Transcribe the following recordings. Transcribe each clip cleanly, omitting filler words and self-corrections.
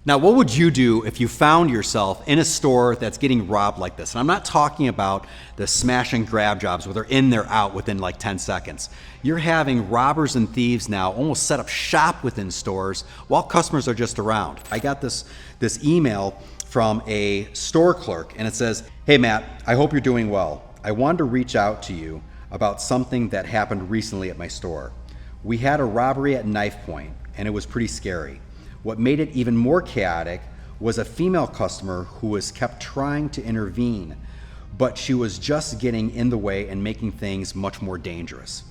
Now, what would you do if you found yourself in a store that's getting robbed like this? And I'm not talking about the smash and grab jobs where they're in, they're out within like 10 seconds. You're having robbers and thieves now almost set up shop within stores while customers are just around. I got this email from a store clerk and it says, "Hey Matt, I hope you're doing well. I wanted to reach out to you about something that happened recently at my store. We had a robbery at knife point and it was pretty scary. What made it even more chaotic was a female customer who was kept trying to intervene, but she was just getting in the way and making things much more dangerous.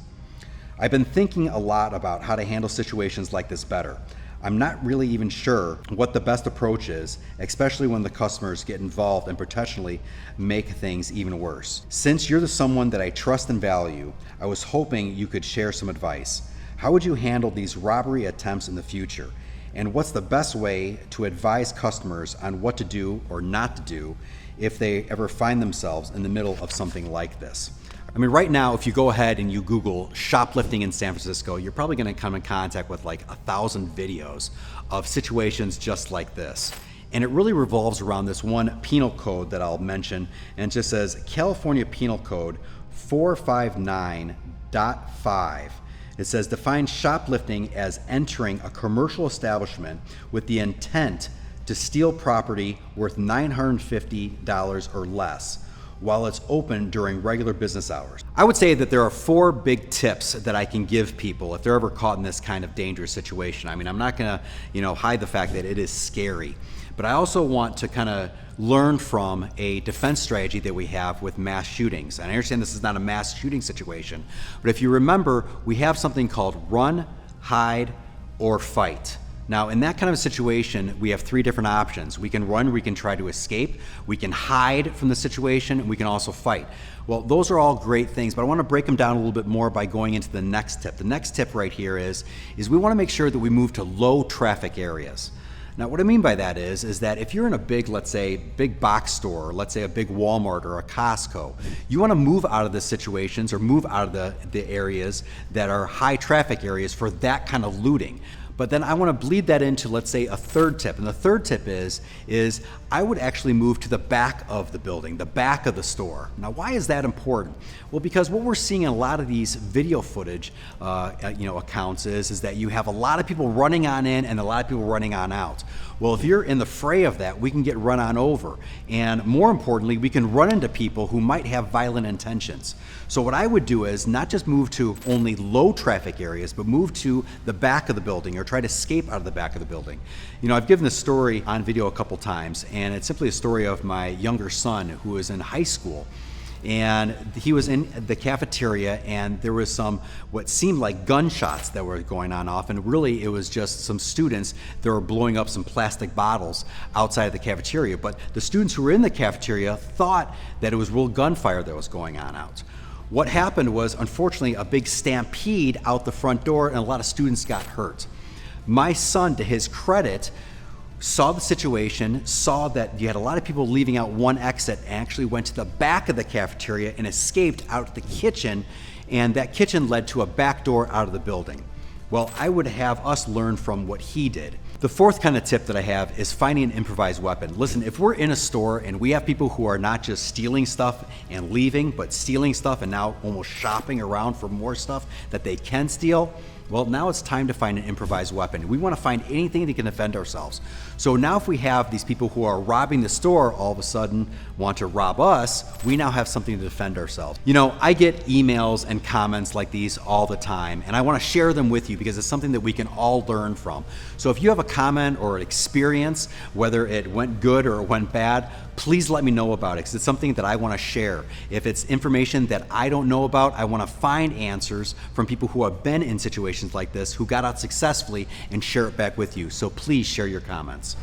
I've been thinking a lot about how to handle situations like this better. I'm not really even sure what the best approach is, especially when the customers get involved and potentially make things even worse. Since you're someone that I trust and value, I was hoping you could share some advice. How would you handle these robbery attempts in the future? And what's the best way to advise customers on what to do or not to do if they ever find themselves in the middle of something like this?" I mean, right now, if you go ahead and you Google shoplifting in San Francisco, you're probably gonna come in contact with like 1,000 videos of situations just like this. And it really revolves around this one penal code that I'll mention, and it just says California Penal Code 459.5. It says, define shoplifting as entering a commercial establishment with the intent to steal property worth $950 or less while it's open during regular business hours. I would say that there are 4 big tips that I can give people if they're ever caught in this kind of dangerous situation. I mean, I'm not gonna, hide the fact that it is scary, but I also want to kind of learn from a defense strategy that we have with mass shootings. And I understand this is not a mass shooting situation, but if you remember, we have something called run, hide, or fight. Now, in that kind of a situation, we have 3 different options. We can run, we can try to escape, we can hide from the situation, and we can also fight. Well, those are all great things, but I want to break them down a little bit more by going into the next tip. The next tip right here is we want to make sure that we move to low traffic areas. Now, what I mean by that is that if you're in a big, let's say, big box store, or let's say a big Walmart or a Costco, you want to move out of the situations or move out of the areas that are high traffic areas for that kind of looting. But then I want to bleed that into, let's say, a third tip. And the third tip is I would actually move to the back of the building, the back of the store. Now, why is that important? Well, because what we're seeing in a lot of these video footage accounts is that you have a lot of people running on in and a lot of people running on out. Well, if you're in the fray of that, we can get run on over. And more importantly, we can run into people who might have violent intentions. So what I would do is not just move to only low traffic areas, but move to the back of the building or try to escape out of the back of the building. I've given this story on video a couple times, and it's simply a story of my younger son who was in high school. And he was in the cafeteria and there was some what seemed like gunshots that were going on off, and really it was just some students that were blowing up some plastic bottles outside of the cafeteria. But the students who were in the cafeteria thought that it was real gunfire that was going on out. What happened was, unfortunately, a big stampede out the front door and a lot of students got hurt. My son, to his credit, saw the situation, saw that you had a lot of people leaving out one exit, and actually went to the back of the cafeteria and escaped out the kitchen, and that kitchen led to a back door out of the building. Well, I would have us learn from what he did. The fourth kind of tip that I have is finding an improvised weapon. Listen, if we're in a store and we have people who are not just stealing stuff and leaving, but stealing stuff and now almost shopping around for more stuff that they can steal, well, now it's time to find an improvised weapon. We want to find anything that can defend ourselves. So now if we have these people who are robbing the store all of a sudden want to rob us, we now have something to defend ourselves. I get emails and comments like these all the time, and I want to share them with you because it's something that we can all learn from. So if you have a comment or an experience, whether it went good or it went bad, please let me know about it because it's something that I want to share. If it's information that I don't know about, I want to find answers from people who have been in situations like this, who got out successfully, and share it back with you. So please share your comments.